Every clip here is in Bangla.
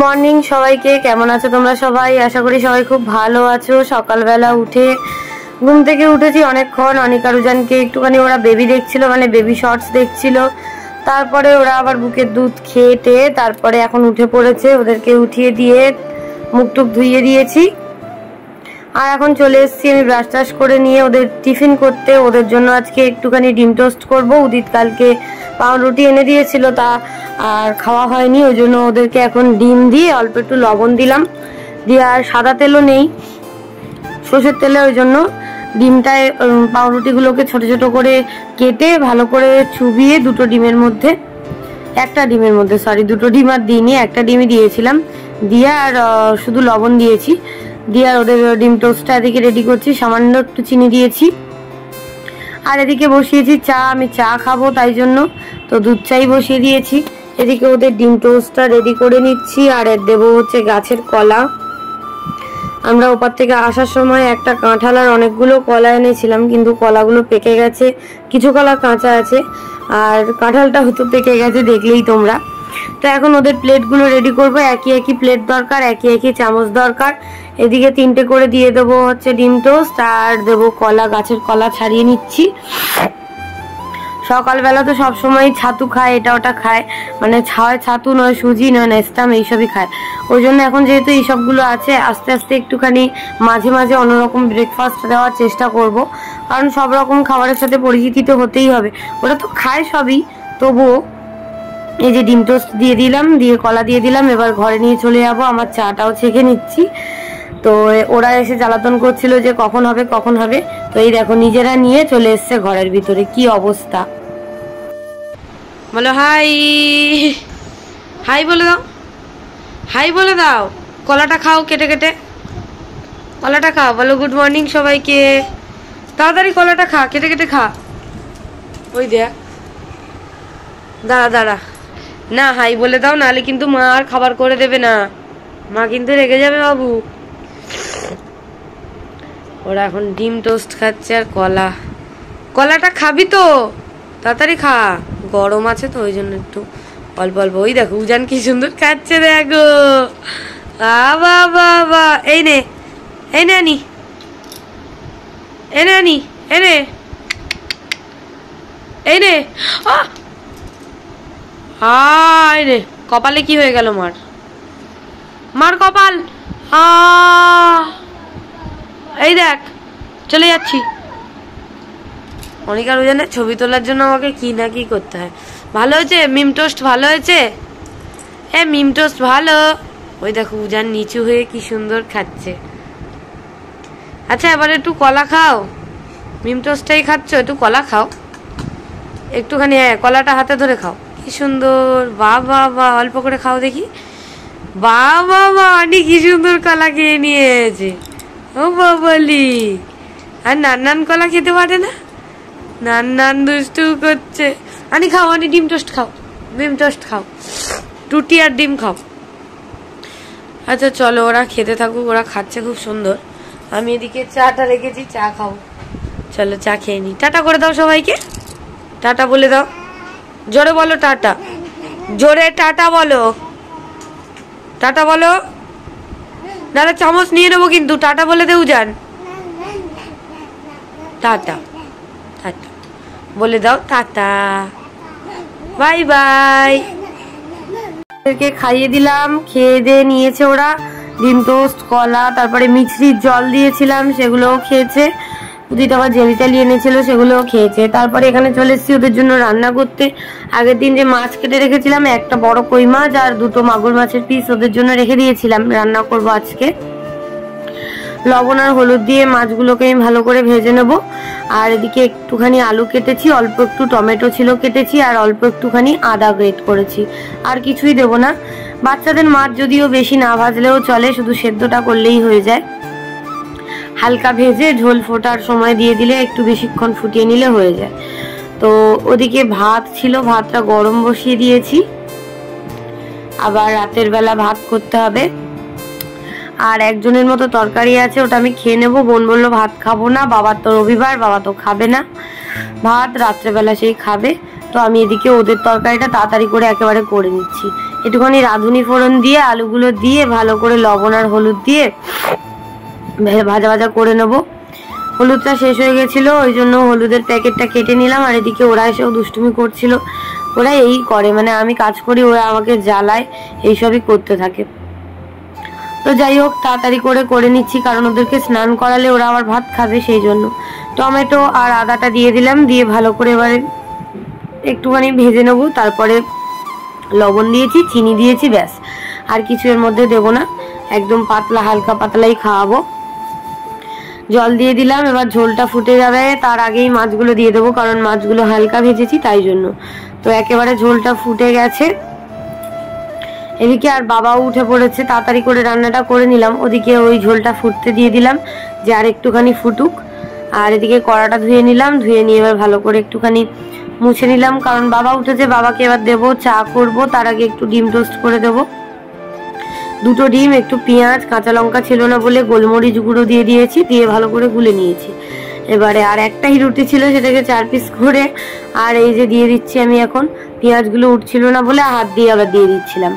মর্নিং সবাইকে, কেমন আছো তোমরা সবাই? আশা করি সবাই খুব ভালো আছো। সকালবেলা উঠে ঘুম থেকে উঠেছি অনেকক্ষণ। অনিকা রুজানকে একটুখানি ওরা বেবি দেখছিল, মানে বেবি শর্টস দেখছিল। তারপরে ওরা আবার বুকের দুধ খেয়ে তারপরে এখন উঠে পড়েছে। ওদেরকে উঠিয়ে দিয়ে মুখ টুক ধুইয়ে দিয়েছি আর এখন চলে এসেছি আমি ব্রাশ টাশ করে নিয়ে ওদের টিফিন করতে। ওদের জন্য আজকে একটুখানি ডিম টোস্ট করবো। উদিত কালকে পাউরুটি এনে দিয়েছিল, তা আর খাওয়া হয়নি, ওই জন্য ওদেরকে এখন ডিম দিয়ে অল্প একটু লবণ দিলাম, দিয়ে আর সাদা তেলও নেই, সর্ষের তেলে, ওই জন্য ডিমটায় পাউরুটিগুলোকে ছোট ছোট করে কেটে ভালো করে চুবিয়ে দুটো ডিমের মধ্যে দুটো ডিম আর দিইনি, একটা ডিমই দিয়েছিলাম, দিয়ে আর শুধু লবণ দিয়েছি, দিয়ে আর ওদের ডিম টোস্টটা এদিকে রেডি করছি। সামান্য একটু চিনি দিয়েছি আর এদিকে বসিয়েছি চা। আমি চা খাবো তাই জন্য তো দুধ চাই বসিয়ে দিয়েছি। এদিকে ওদের ডিম টোস্টটা রেডি করে নিচ্ছি আর এর দেবো হচ্ছে গাছের কলা। আমরা ওপার থেকে আসার সময় একটা কাঁঠাল আর অনেকগুলো কলা এনেছিলাম, কিন্তু কলাগুলো পেকে গেছে, কিছু কলা কাঁচা আছে আর কাঁঠালটা হয়তো পেকে গেছে, দেখলেই তোমরা। তো এখন ওদের প্লেটগুলো রেডি করব। একই একই প্লেট দরকার, একই একই চামচ দরকার। এদিকে 3টে করে দিয়ে দেবো হচ্ছে ডিম টোস্ট আর দেবো কলা, গাছের কলা ছাড়িয়ে নিচ্ছি। সকালবেলা তো সবসময় ছাতু খায়, এটা ওটা খায়, মানে ছাতু নয় সুজি নয় নেস্টাম এইসবই খায়। ওই জন্য এখন যেহেতু এইসবগুলো আছে, আস্তে আস্তে একটুখানি মাঝে মাঝে অন্যরকম ব্রেকফাস্ট দেওয়ার চেষ্টা করব, কারণ সব রকম খাবারের সাথে পরিচিতি তো হতেই হবে। ওরা তো খায় সবই, তবুও এই যে ডিম টোস্ট দিয়ে দিলাম, দিয়ে কলা দিয়ে দিলাম। এবার ঘরে নিয়ে চলে যাবো, আমার চাটাও ছেঁকে নিচ্ছি। তো ওরা এসে জ্বালাতন করছিল যে কখন হবে, তো এই দেখো নিজেরা নিয়ে চলে এসছে ঘরের ভিতরে। কি অবস্থা বলো? হাই হাই বলে দাও, হাই বলে দাও। কলাটা খাও, কেটে কেটে কলাটা খাও, বলো গুড মর্নিং সবাইকে। তাড়াতাড়ি কলাটা খা, কেটে কেটে খা। ওই দেখ, দাঁড়া না, হাই বলে দাও, নাহলে কিন্তু মা আর খাবার করে দেবে না, মা কিন্তু রেগে যাবে বাবু। ওরা এখন ডিম টোস্ট খাচ্ছে আর কলাটা খাবি তো, তাড়াতাড়ি খা, গরম আছে তো ওই জন্য একটু অল্প অল্প। ওই দেখো উজান কি সুন্দর খাচ্ছে, দেখো বাবা। এই নে আনি, এই নে হায় রে, কপালে কি হয়ে গেল মার কপাল। এই দেখ চলে যাচ্ছি। অনিকা রুজানের ছবি তোলার জন্য আমাকে কি না কি করতে হয়। ভালো হয়েছে মিম টোস্ট, ভালো হয়েছে, মিম টোস্ট ভালো। ওই দেখো উজান নিচু হয়ে কি সুন্দর খাচ্ছে। আচ্ছা এবার একটু কলা খাও, মিম টোস্টটাই খাচ্ছ, একটু কলা খাও একটুখানি। কলাটা হাতে ধরে খাও, কি সুন্দর। বাবা অল্প করে খাও দেখি। বাবা অনেক কি সুন্দর কলা খেয়ে নিয়েছে। ও বাবলি, আর নান কলা খেতে পারে না, নান দুষ্টু করছে। আনি খাও, আনি ডিম টোস্ট খাও, টুটি আর ডিম খাও। আচ্ছা চলো ওরা খেতে থাকুক, ওরা খাচ্ছে খুব সুন্দর। আমি এদিকে চাটা রেখেছি, চা খাও। চলো চা খেয়ে নি। টাটা করে দাও সবাইকে, টাটা বলে দাও, জোরে বলো টাটা, জোরে টাটা বলো, টাটা বলো, নাহলে চামচ নিয়ে নেবো কিন্তু। টাটা বলে দেও যান, টাটা বলে দাও, টাটা, বাই বাই। ওদেরকে খাইয়ে দিলাম, খেয়ে দিয়ে নিয়েছে ওরা ডিম টোস্ট, কলা, তারপরে মিছরির জল দিয়েছিলাম সেগুলোও খেয়েছে। উদিত আবার জেলি টালি এনেছিল সেগুলোও খেয়েছে। তারপরে এখানে চলে এসেছি ওদের জন্য রান্না করতে। আগের দিন যে মাছ কেটে রেখেছিলাম, একটা বড় কই মাছ আর দুটো মাগুর মাছের পিস ওদের জন্য রেখে দিয়েছিলাম, রান্না করব আজকে। লবণ আর হলুদ দিয়ে মাছগুলোকে আমি ভালো করে ভেজে নেব। আর এদিকে একটুখানি আলু কেটেছি, অল্প একটু টমেটো ছিল কেটেছি, আর অল্প একটুখানি আদা গ্রেট করেছি, আর কিছুই দেবো না। বাচ্চাদের মাছ যদিও বেশি না ভাজলেও চলে, শুধু সেদ্ধটা করলেই হয়ে যায়। হালকা ভেজে ঝোল ফোটার সময় দিয়ে দিলে, একটু বেশিক্ষণ ফুটিয়ে নিলে হয়ে যায়। তো ওদিকে ভাত ছিল, ভাতটা গরম বসিয়ে দিয়েছি, আবার রাতের বেলা ভাত করতে হবে। আর একজনের মতো তরকারি আছে, ওটা আমি খেয়ে নেবো। বোন বললো ভাত খাবো না, বাবার তো রবিবার, বাবা তো খাবে না ভাত, রাত্রেবেলা সেই খাবে। তো আমি এদিকে ওদের তরকারিটা তাড়াতাড়ি করে একেবারে করে নিচ্ছি। একটুখানি রাঁধুনি ফোড়ন দিয়ে আলুগুলো দিয়ে ভালো করে লবণ আর হলুদ দিয়ে ভাজা ভাজা করে নেবো। হলুদটা শেষ হয়ে গেছিলো, ওই জন্য হলুদের প্যাকেটটা কেটে নিলাম। আর এদিকে ওরা এসেও দুষ্টুমি করছিল। ওরা এই করে, মানে আমি কাজ করি, ওরা আমাকে জ্বালায়, এইসবই করতে থাকে। তো যাই হোক, তাড়াতাড়ি করে নিচ্ছি, কারণ ওদেরকে স্নান করালে ওরা আবার ভাত খাবে, সেই জন্য। টমেটো আর আদাটা দিয়ে দিলাম, দিয়ে ভালো করে এবারে একটুখানি ভেজে নেবো। তারপরে লবণ দিয়েছি, চিনি দিয়েছি, ব্যাস, আর কিছু এর মধ্যে দেবো না, একদম পাতলা, হালকা পাতলাই খাওয়াবো। জল দিয়ে দিলাম, এবার ঝোলটা ফুটে যাবে, তার আগেই মাছগুলো দিয়ে দেবো, কারণ মাছগুলো হালকা ভেজেছি তাই জন্য। তো একেবারে ঝোলটা ফুটে গেছে। এদিকে আর বাবাও উঠে পড়েছে, তাড়াতাড়ি করে রান্নাটা করে নিলাম। ওদিকে ওই ঝোলটা ফুটতে দিয়ে দিলাম, যে আর একটুখানি ফুটুক। আর এদিকে কড়াটা ধুয়ে নিলাম, ধুয়ে নিয়ে এবার ভালো করে একটুখানি মুছে নিলাম, কারণ বাবা উঠেছে, বাবাকে এবার দেবো, চা করব। তার আগে একটু ডিম টোস্ট করে দেবো, 2টো ডিম, একটু পেঁয়াজ, কাঁচা লঙ্কা ছিল না বলে গোলমরিচ গুঁড়ো দিয়ে দিয়েছি, দিয়ে ভালো করে গুলে নিয়েছি। এবারে আর একটাই রুটি ছিল, সেটাকে 4 পিস করে, আর এই যে দিয়ে দিচ্ছি আমি এখন। পেঁয়াজগুলো উঠছিল না বলে হাত দিয়ে আবার দিয়ে দিচ্ছিলাম।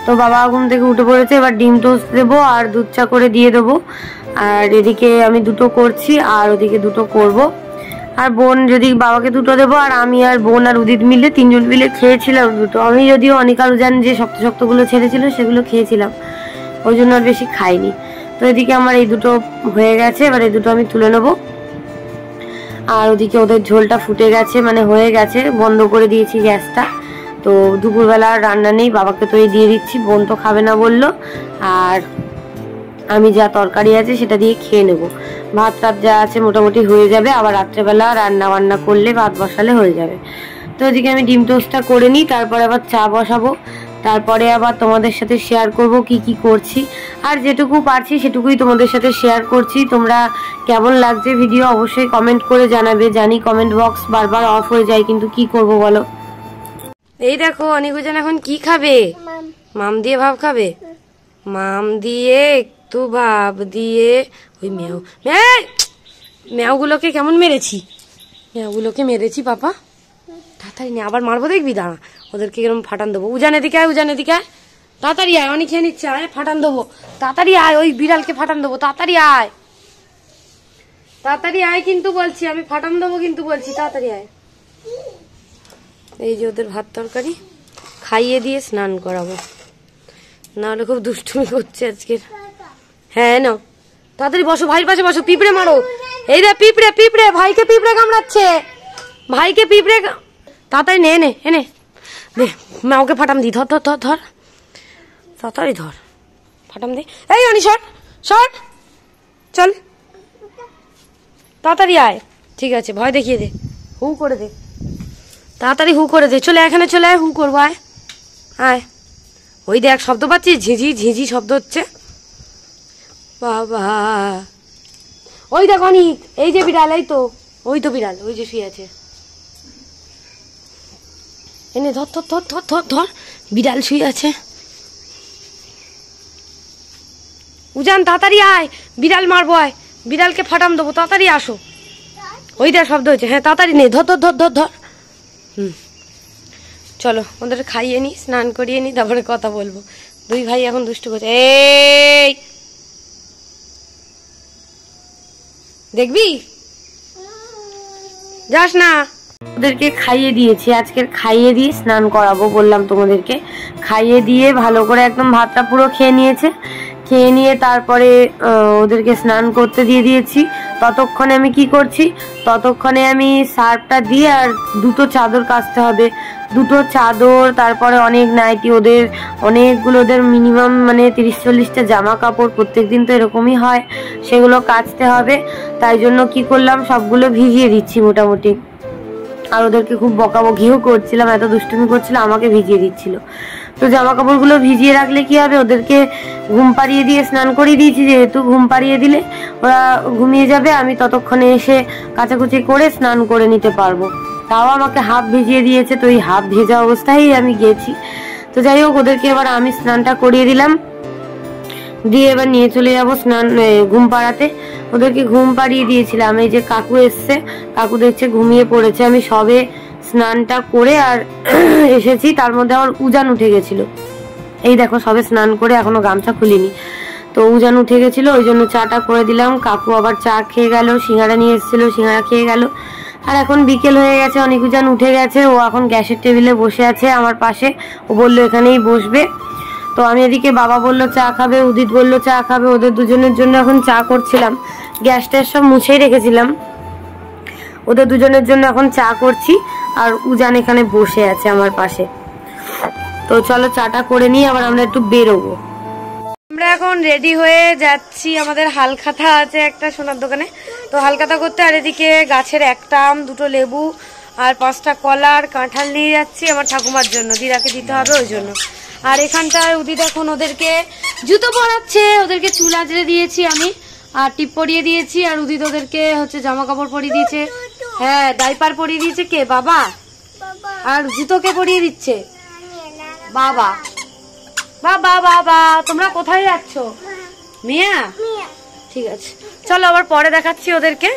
তো বাবা ঘুম থেকে উঠে পড়েছে, এবার ডিম টোস্ট দেবো আর দুধ চা করে দিয়ে দেবো। আর এদিকে আমি 2টো করছি, আর ওদিকে 2টো করব। আর বোন, যদি বাবাকে 2টো দেবো, আর আমি আর বোন আর উদিত মিলে 3জন মিলে খেয়েছিলাম 2টো। আমি যদিও অনিকাল জান যে শক্ত শক্তগুলো ছেড়েছিল সেগুলো খেয়েছিলাম, ওই জন্য আর বেশি খাইনি। তো এদিকে আমার এই 2টো হয়ে গেছে, এবার এই 2টো আমি তুলে নেবো। আর ওদিকে ওদের ঝোলটা ফুটে গেছে, মানে হয়ে গেছে, বন্ধ করে দিয়েছি গ্যাসটা। তো দুপুরবেলা রান্না নেই, বাবাকে তো এই দিয়ে দিচ্ছি, বোন তো খাবে না বললো। আর আমি যা তরকারি আছে সেটা দিয়ে খেয়ে নেব। ভাত টাত যা আছে মোটামুটি হয়ে যাবে, আবার রাত্রেবেলা রান্না বান্না করলে ভাত বসালে হয়ে যাবে। তো এদিকে আমি ডিম টোস্টটা করে নিই, তারপরে আবার চা বসাবো। তারপরে আবার তোমাদের সাথে শেয়ার করব কি কি করছি, আর যেটুকু পারছি সেটুকুই তোমাদের সাথে শেয়ার করছি। তোমরা কেমন লাগছে ভিডিও অবশ্যই কমেন্ট করে জানাবে। জানি কমেন্ট বক্স বারবার অফ হয়ে যায়, কিন্তু কি করব বলো। এই দেখো অনিকুজান এখন কি খাবে, মাম দিয়ে ভাব খাবে, মাম দিয়ে একটু ভাব দিয়ে। ওই ম্যাওগুলোকে কেমন মেরেছি, ম্যাওগুলোকে মেরেছি পাপা, তাড়াতাড়ি নে, আবার মারবো দেখবি, দাঁড়া, ওদেরকে এরকম ফাটান দেবো। উজান এদিকে আয়, উজান এদিকে আয়, তাড়াতাড়ি আয়, অনেক খেয়ে নিচ্ছে, আয় ফাটান দেবো, তাড়াতাড়ি আয়, ওই বিড়ালকে ফাটান দেবো, তাড়াতাড়ি আয়, তাড়াতাড়ি আয় কিন্তু বলছি, আমি ফাটান দেবো কিন্তু বলছি, তাড়াতাড়ি আয়। এই যে ওদের ভাত তরকারি খাইয়ে দিয়ে স্নান করাবো, নাহলে খুব দুষ্টুমি করছে আজকের। হ্যাঁ না, তাড়াতাড়ি বসো, ভাইয়ের পাশে বসো, পিঁপড়ে মারো। এই রে পিঁপড়ে, পিঁপড়ে, ভাইকে পিঁপড়ে কামড়াচ্ছে, ভাইকে পিঁপড়ে, তাড়াতাড়ি নে এনে এনে দে, ওকে ফাটাম দি, ধর ধর ধর ধর, তাড়াতাড়ি ধর, ফাটাম দি। এই অনি শট শট, চল তাড়াতাড়ি আয়, ঠিক আছে, ভয় দেখিয়ে দে, হু করে দে, তাড়াতাড়ি হু করে দে, চলে এখানে চলে আয়, হু করবো, আয় আয়। ওই দেখ শব্দ পাচ্ছিস, ঝিঝি ঝিঝি শব্দ হচ্ছে, বাবা। ওই দেখ অনিক, এই যে বিড়াল, এই তো, ওই তো বিড়াল, ওই যে শুয়ে আছে, এনে ধর ধর ধর ধর ধর ধর, বিড়াল শুয়ে আছে। উজান তাড়াতাড়ি আয়, বিড়াল মারবো, আয়, বিড়ালকে ফাটাম দেবো, তাড়াতাড়ি আসো। ওই দেখ শব্দ হয়েছে, হ্যাঁ তাড়াতাড়ি নে, ধর ধর ধর ধর ধর। চলো ওদের খাইয়ে নি, স্নান করিয়ে নি, তারপরে কথা বলবো। দুই ভাই এখন দুষ্টু করছে, এই দেখবি, যাস না। ওদেরকে খাইয়ে দিয়েছি, আজকের খাইয়ে দিয়ে স্নান করাবো বললাম তোমাদেরকে। খাইয়ে দিয়ে ভালো করে একদম ভাতটা পুরো খেয়ে নিয়েছে, খেয়ে নিয়ে তারপরে ওদেরকে স্নান করতে দিয়ে দিয়েছি। ততক্ষণে আমি কি করছি, ততক্ষণে আমি সার্ফটা দিয়ে আর 2টো চাদর কাচতে হবে, 2টো চাদর, তারপরে অনেক নাইটি, ওদের অনেকগুলো, ওদের মিনিমাম মানে 30-40টা জামা কাপড়, প্রত্যেকদিন তো এরকমই হয়, সেগুলো কাচতে হবে। তাই জন্য কি করলাম, সবগুলো ভিজিয়ে দিচ্ছি মোটামুটি। আর ওদেরকে খুব বকাবকিও করছিলাম, এত দুষ্টুমি করছিল, আমাকে ভিজিয়ে দিচ্ছিল। তো জামা কাপড়গুলো ভিজিয়ে রাখলে কি হবে, ওদেরকে ঘুম পাড়িয়ে দিয়ে স্নান করিয়ে দিয়েছি, যেহেতু ঘুম পাড়িয়ে দিলে ওরা ঘুমিয়ে যাবে, আমি ততক্ষণে এসে কাচাকুচি করে স্নান করে নিতে পারবো। তাও আমাকে হাফ ভিজিয়ে দিয়েছে, তো এই হাফ ভেজা অবস্থায় আমি গেছি। তো যাই হোক, ওদেরকে এবার আমি স্নানটা করিয়ে দিলাম, দিয়ে এবার নিয়ে চলে যাবো স্নান ঘুম পাড়াতে। ওদেরকে ঘুম পাড়িয়ে দিয়েছিলাম, এই যে কাকু এসছে, কাকু দেখছে ঘুমিয়ে পড়েছে, আমি সবে স্নানটা করে আর এসেছি, তার মধ্যে আমার উজান উঠে গেছিল। এই দেখো সবে স্নান করে এখনো গামছা খুলিনি, তো উজান উঠে গেছিল, ওই জন্য চাটা করে দিলাম। কাকু আবার চা খেয়ে গেল, সিঙ্গারা নিয়ে এসেছিল, সিঙ্গারা খেয়ে গেল। আর এখন বিকেল হয়ে গেছে, অনেক উজান উঠে গেছে, ও এখন গ্যাসের টেবিলে বসে আছে আমার পাশে। ও বললো এখানেই বসবে। তো আমি এদিকে বাবা বললো চা খাবে, উদিত বললো চা খাবে, ওদের দুজনের জন্য এখন চা করছিলাম। গ্যাসটা সব মুছেই রেখেছিলাম, ওদের দুজনের জন্য এখন চা করছি। আর উজান এখানে বসে আছে আমার পাশে। তো চলো চাটা করে নিয়ে আবার আমরা একটু বেরোবো। আমরা এখন রেডি হয়ে যাচ্ছি, আমাদের হালখাতা আছে একটা সোনার দোকানে, তো হালখাতা করতে। আর এদিকে গাছের একটা আম, দুটো লেবু আর 5টা কলা আর কাঁঠাল নিয়ে যাচ্ছি আমার ঠাকুমার জন্য, দিদাকে দিতে হবে ওই জন্য। আর এখানটায় উদিত এখন ওদেরকে জুতো পরাচ্ছে, ওদেরকে চুল আঁচড়ে দিয়েছি আমি, আর টিপ পরিয়ে দিয়েছি। আর উদিত ওদেরকে হচ্ছে জামা কাপড় পরিয়ে দিয়েছে, হ্যাঁ ডাইপার পরিয়ে দিয়েছে। কে? বাবা। আর জুতো কে পরিয়ে দিচ্ছে? বাবা। বাবা বাবা। তোমরা কোথায় যাচ্ছ? মিয়া, ঠিক আছে চলো আবার পরে দেখাচ্ছি ওদেরকে।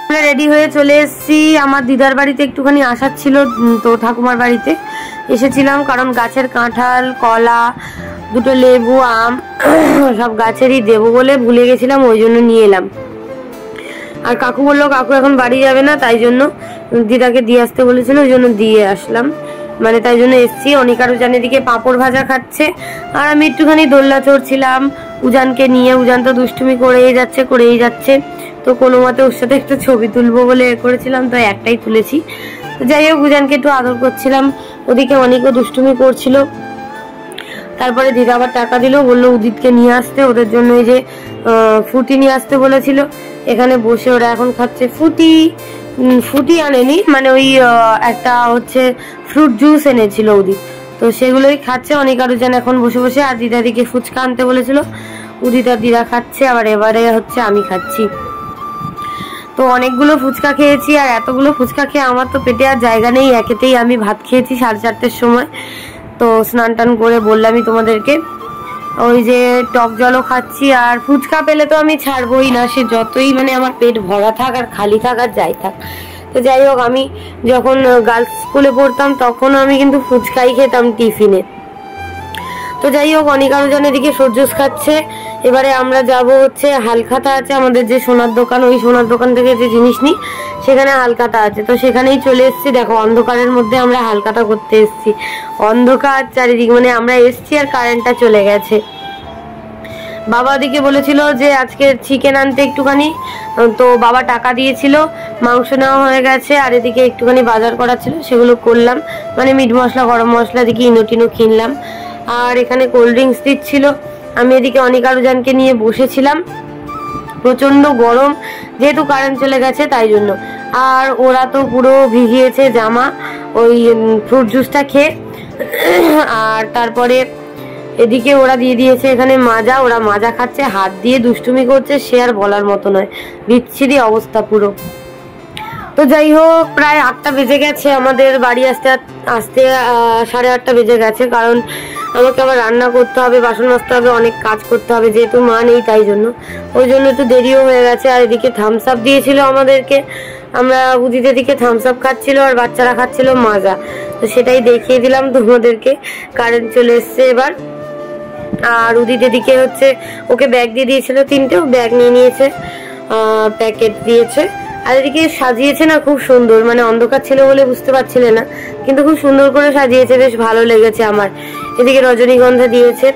আমরা রেডি হয়ে চলে এসেছি আমার দিদার বাড়িতে, একটুখানি আসার ছিল তো ঠাকুমার বাড়িতে এসেছিলাম, কারণ গাছের কাঁঠাল, কলা, দুটো লেবু, আম সব গাছেরই দেবো বলে ভুলে গেছিলাম, ওই জন্য নিয়ে এলাম। আর কাকু বললো কাকু এখন বাড়ি যাবে না, তাই জন্য দিদাকে দিয়ে আসতে বলেছিল, ওই জন্য দিয়ে আসলাম, মানে তাই জন্য এসছি। অনিকার উজান এদিকে পাঁপড় ভাজা খাচ্ছে, আর আমি একটুখানি দোলনা চড়ছিলাম উজানকে নিয়ে। উজান তো দুষ্টুমি করেই যাচ্ছে, তো কোনো মতে ওর সাথে একটু ছবি তুলবো বলে করেছিলাম, তো একটাই তুলেছি। তো যাই হোক উজানকে একটু আদর করছিলাম, ওদিকে অনেকও দুষ্টুমি করছিল। তারপরে দিদা আবার টাকা দিল, বললো উদিতকে নিয়ে আসতে, ওদের জন্য এই যে ফুটি নিয়ে আসতে বলেছিল। এখানে বসে ওরা এখন খাচ্ছে। ফুটি আনেনি, মানে ওই একটা হচ্ছে ফ্রুট জুস এনেছিল উদিত, তো সেগুলোই খাচ্ছে অনিক আর উজান এখন বসে বসে। আর দিদাদিকে ফুচকা আনতে বলেছিল, উদিত আর দিদা খাচ্ছে, আবার এবারে হচ্ছে আমি খাচ্ছি। তো অনেকগুলো ফুচকা খেয়েছি, আর এতগুলো ফুচকা খেয়ে আমার তো পেটে আর জায়গা নেই, একেতেই আমি ভাত খেয়েছি 4:30-র সময়। তো স্নান টান করে বললামই তোমাদেরকে, ওই যে টক জলও খাচ্ছি। আর ফুচকা পেলে তো আমি ছাড়বই না, সে যতই মানে আমার পেট ভরা থাক আর খালি থাক আর যাই থাক। তো যাই হোক আমি যখন গার্লস স্কুলে পড়তাম তখন আমি কিন্তু ফুচকাই খেতাম টিফিনে। তো যাই হোক অনিকা উজান এদিকে সূর্যস খাচ্ছে। এবারে আমরা যাব হচ্ছে হালখাতা আছে আমাদের যে সোনার দোকান, ওই সোনার দোকান থেকে যে জিনিস নিই সেখানে হালখাতা আছে, তো সেখানেই চলে এসেছি। দেখো অন্ধকারের মধ্যে আমরা হালখাতা করতে এসেছি, অন্ধকার চারিদিক, মানে আমরা এসেছি আর কারেন্টটা চলে গেছে। বাবা ওদিকে বলেছিল যে আজকে চিকেন আনতে একটুখানি, তো বাবা টাকা দিয়েছিল, মাংস নেওয়া হয়ে গেছে। আর এদিকে একটুখানি বাজার করা ছিল, সেগুলো করলাম, মানে মিট মশলা, গরম মশলা, এদিকে ইনো টিনো কিনলাম। আর এখানে কোল্ড ড্রিঙ্কস দিচ্ছিল। আমি এদিকে অনিকা উজানকে নিয়ে বসেছিলাম, প্রচন্ড গরম যেহেতু কারেন্ট চলে গেছে তাই জন্য। আর ওরা তো পুরো ভিজিয়েছে জামা ওই ফ্রুট জুসটা খেয়ে। আর তারপরে এদিকে ওরা দিয়ে দিয়েছে এখানে মাজা, ওরা মাজা খাচ্ছে, হাত দিয়ে দুষ্টুমি করছে, সে আর বলার মতো নয়, বিচ্ছিরি অবস্থা পুরো। তো যাই হোক প্রায় 8টা বেজে গেছে, আমাদের বাড়ি আসতে আসতে 8:30 বেজে গেছে, কারণ আমাকে আবার রান্না করতে হবে, বাসন মাজতে হবে, অনেক কাজ করতে হবে, যেহেতু মা নেই তাই জন্য, ওই জন্য একটু দেরিও হয়ে গেছে। আর এদিকে থামস আপ দিয়েছিল আমাদেরকে, আমরা উদিতের দিকে থামস আপ খাচ্ছিল আর বাচ্চারা খাচ্ছিল মাজা, তো সেটাই দেখিয়ে দিলাম তোমাদেরকে। কারেন্ট চলে এসছে এবার। আর উদিত এদিকে হচ্ছে ওকে ব্যাগ দিয়ে দিয়েছিল 3টে, ব্যাগ নিয়ে নিয়েছে, প্যাকেট দিয়েছে। আর এদিকে সাজিয়েছে না খুব সুন্দর, মানে অন্ধকার ছিল বলে বুঝতে পারছিলে না, কিন্তু খুব সুন্দর করে সাজিয়েছে, বেশ ভালো লেগেছে আমার। এদিকে রজনীগন্ধা দিয়েছে,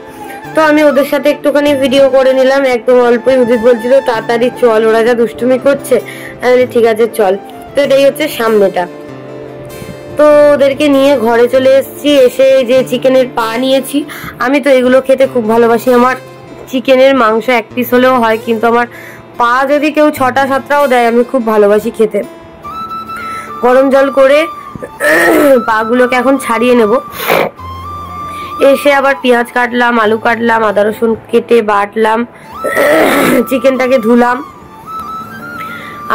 তো আমি ওদের সাথে একটুখানি ভিডিও করে নিলাম, একদম অল্পই। উদিত বলছিল তাড়াতাড়ি চল, ওরা যা দুষ্টুমি করছে। আমি ঠিক আছে চল। তো এটাই হচ্ছে সামনেটা। তো ওদেরকে নিয়ে ঘরে চলে এসেছি, এসে যে চিকেনের পা নিয়েছি, আমি তো এগুলো খেতে খুব ভালোবাসি। আমার চিকেনের মাংস 1 পিস হলেও হয়, কিন্তু আমার পা যদি কেউ 6টা-7টাও দেয় আমি খুব ভালোবাসি খেতে। গরম জল করে পাগুলোকে এখন ছাড়িয়ে নেব। এসে আবার পেঁয়াজ কাটলাম, আলু কাটলাম, আদা রসুন কেটে বাটলাম, চিকেনটাকে ধুলাম।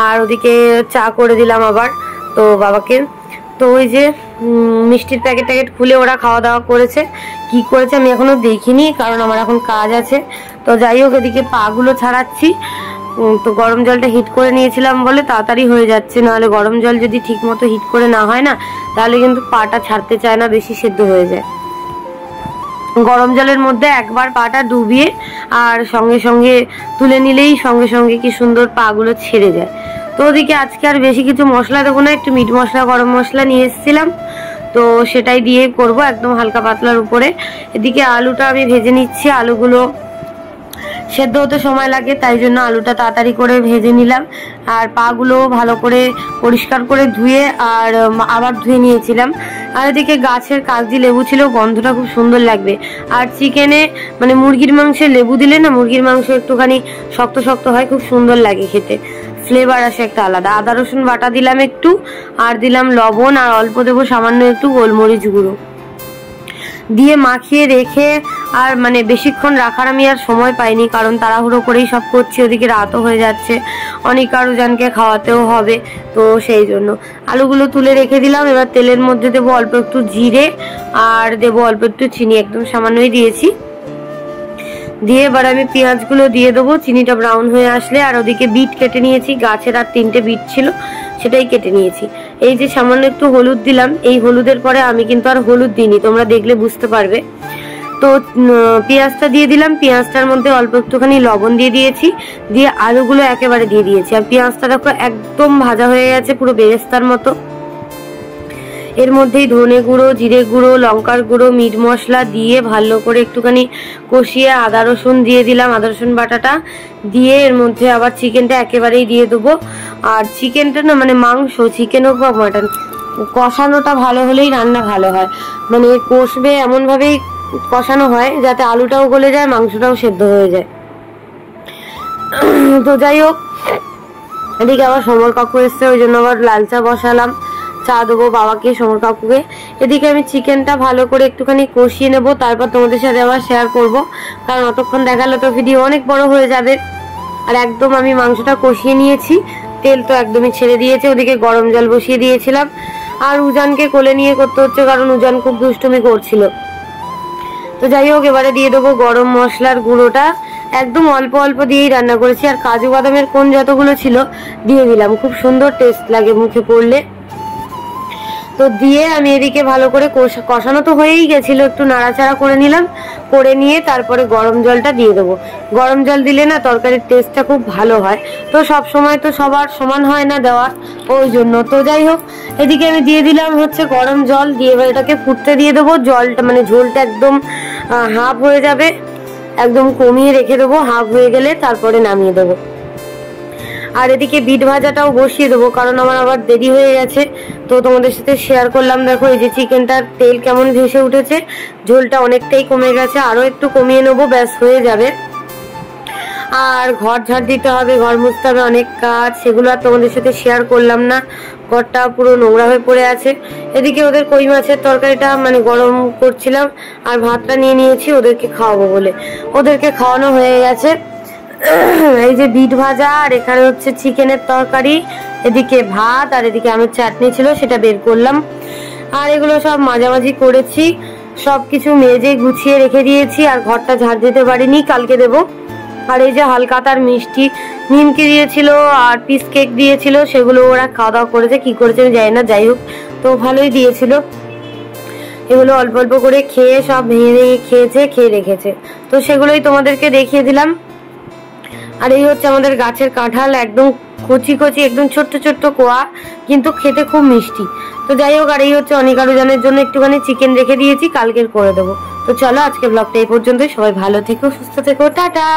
আর ওদিকে চা করে দিলাম আবার তো বাবাকে। তো ওই যে মিষ্টির প্যাকেট খুলে ওরা খাওয়া দাওয়া করেছে, কি করেছে আমি এখনো দেখিনি, কারণ আমার এখন কাজ আছে। তো যাই হোক এদিকে পাগুলো ছাড়াচ্ছি। তো গরম জলটা হিট করে নিয়েছিলাম বলে তাড়াতাড়ি হয়ে যাচ্ছে, নাহলে গরম জল যদি ঠিক মতো হিট করে না হয় না তাহলে কিন্তু পাটা ছাড়তে চায় না, বেশি সেদ্ধ হয়ে যায়। গরম জলের মধ্যে একবার পাটা ডুবিয়ে আর সঙ্গে সঙ্গে তুলে নিলেই সঙ্গে সঙ্গে কি সুন্দর পাগুলো ছেড়ে যায়। তো ওদিকে আজকে আর বেশি কিছু মশলা দেবো না, একটু মিট মশলা গরম মশলা নিয়ে এসেছিলাম, তো সেটাই দিয়ে করব একদম হালকা পাতলার উপরে। এদিকে আলুটা আমি ভেজে নিচ্ছি, আলুগুলো সেদ্ধ হতে সময় লাগে তাই জন্য আলুটা তাড়াতাড়ি করে ভেজে নিলাম। আর পাগুলো ভালো করে পরিষ্কার করে ধুয়ে আর আবার ধুয়ে নিয়েছিলাম। আর এদিকে গাছের কাগজি লেবু ছিল, গন্ধটা খুব সুন্দর লাগবে। আর চিকেনে মানে মুরগির মাংসে লেবু দিলে না মুরগির মাংস একটুখানি শক্ত শক্ত হয়, খুব সুন্দর লাগে খেতে, ফ্লেভার আসে একটা আলাদা। আদা রসুন বাটা দিলাম একটু, আর দিলাম লবণ, আর অল্প দেবো সামান্য একটু গোলমরিচ গুঁড়ো দিয়ে মাখিয়ে রেখে। আর মানে বেশিক্ষণ রাখার আমি আর সময় পাইনি, কারণ তাড়াহুড়ো করেই সব করছি, ওদিকে রাতও হয়ে যাচ্ছে, অনেক আরুজানকে খাওয়াতেও হবে, তো সেই জন্য আলুগুলো তুলে রেখে দিলাম। এবার তেলের মধ্যে দেবো অল্প একটু জিরে আর দেবো অল্প একটু চিনি, একদম সামান্যই দিয়েছি। দিয়ে এবার আমি পেঁয়াজগুলো দিয়ে দেবো চিনিটা ব্রাউন হয়ে আসলে। আর ওদিকে বিট কেটে নিয়েছি, গাছের আর 3টে বিট ছিল, সেটাই কেটে নিয়েছি। এই যে সামান্য একটু হলুদ দিলাম, এই হলুদের পরে আমি কিন্তু আর হলুদ দিইনি, তোমরা দেখলে বুঝতে পারবে। তো পেঁয়াজটা দিয়ে দিলাম, পেঁয়াজটার মধ্যে অল্প একটুখানি লবণ দিয়ে দিয়েছি, দিয়ে আলুগুলো একেবারে দিয়ে দিয়েছি। আর পেঁয়াজটা দেখো একদম ভাজা হয়ে গেছে, পুরো বেরেস্তার মতো। এর মধ্যেই ধনে গুঁড়ো, জিরে গুঁড়ো, লঙ্কার গুঁড়ো, মিট মশলা দিয়ে ভালো করে একটুখানি কষিয়ে আদা রসুন দিয়ে দিলাম, আদা রসুন বাটাটা দিয়ে এর মধ্যে আবার চিকেনটা একেবারেই দিয়ে দেবো। আর চিকেনটা না মানে মাংস, চিকেন হোক বা মাটন, কষানোটা ভালো হলেই রান্না ভালো হয়, মানে কষবে এমনভাবেই কষানো হয় যাতে আলুটাও গলে যায়, মাংসটাও সেদ্ধ হয়ে যায়। তো যাই হোক, এদিকে আবার সমর কাকু এসছে, ওই জন্য আবার লাল চা বসালাম, চা দেবো বাবাকে, সমর কাকুকে। এদিকে আমি চিকেনটা ভালো করে একটুখানি কষিয়ে নেবো, তারপর তোমাদের সাথে আবার শেয়ার করব, কারণ অতক্ষণ দেখালে তো ভিডিও অনেক বড় হয়ে যাবে। আর একদম আমি মাংসটা কষিয়ে নিয়েছি, তেল তো একদমই ছেড়ে দিয়েছে। ওদিকে গরম জল বসিয়ে দিয়েছিলাম, আর উজানকে কোলে নিয়ে করতে হচ্ছে কারণ উজান খুব দুষ্টুমি করছিল। তো যাই হোক, এবারে দিয়ে দেবো গরম মশলার গুঁড়োটা, একদম অল্প অল্প দিয়েই রান্না করেছি। আর কাজু বাদামের কোন যতগুলো ছিল দিয়ে দিলাম, খুব সুন্দর টেস্ট লাগে মুখে পড়লে। তো দিয়ে আমি এদিকে ভালো করে কষানো তো হয়েই গেছিল, একটু নাড়াচাড়া করে নিলাম, করে নিয়ে তারপরে গরম জলটা দিয়ে দেবো। গরম জল দিলে না তরকারির টেস্টটা খুব ভালো হয়, তো সব সময় তো সবার সমান হয় না দেওয়ার, ওই জন্য। তো যাই হোক, এদিকে আমি দিয়ে দিলাম হচ্ছে গরম জল, দিয়ে এবার এটাকে ফুটতে দিয়ে দেবো। জলটা মানে ঝোলটা একদম হাফ হয়ে যাবে, একদম কমিয়ে রেখে দেবো, হাফ হয়ে গেলে তারপরে নামিয়ে দেবো। আর এদিকে বিট ভাজাটাও বসিয়ে দেবো, কারণ আমার আবার দেরি হয়ে গেছে, তো তোমাদের সাথে শেয়ার করলাম। দেখো এই যে চিকেনটার তেল কেমন ভেসে উঠেছে, ঝোলটা অনেকটাই কমে গেছে, আরো একটু কমিয়ে নেবো, ব্যাস হয়ে যাবে। আর ঘর ঝাড় দিতে হবে, ঘর মুছতে হবে, অনেক কাজ, সেগুলো আর তোমাদের সাথে শেয়ার করলাম না, ঘরটা পুরো নোংরা হয়ে পড়ে আছে। এদিকে ওদের কই মাছের তরকারিটা মানে গরম করছিলাম, আর ভাতটা নিয়ে নিয়েছি ওদেরকে খাওয়াবো বলে, ওদেরকে খাওয়ানো হয়ে গেছে। এই যে বিট ভাজা, আর এখানে হচ্ছে চিকেনের তরকারি, এদিকে ভাত, আর এদিকে আমের চাটনি ছিল, সেটা বের করলাম। আর এগুলো সব মাঝামাঝি করেছি, সবকিছু মেজে গুছিয়ে রেখে দিয়েছি। আর ঘরটা ঝাড় দিতে পারিনি, কালকে দেবো। আর এই যে হালকা তার মিষ্টি নিমকি দিয়েছিল আর পিস কেক দিয়েছিল, সেগুলো ওরা খাওয়া দাওয়া করেছে, কি করেছে আমি জানি না, যাই হোক তো ভালোই দিয়েছিল। এগুলো অল্প অল্প করে খেয়ে সব ভেঙে ভেঙে খেয়েছে, খেয়ে রেখেছে, তো সেগুলোই তোমাদেরকে দেখিয়ে দিলাম। আর এই হচ্ছে আমাদের গাছের কাঁঠাল, একদম কচি কচি, একদম ছোট্ট ছোট্ট কোয়া, কিন্তু খেতে খুব মিষ্টি। তো যাই হোক, আর এই হচ্ছে অনেক আরুজানের জন্য একটুখানি চিকেন রেখে দিয়েছি, কালকের করে দেবো। তো চলো আজকে ব্লগটা এই পর্যন্তই, সবাই ভালো থেকো, সুস্থ থেকো, টাটা।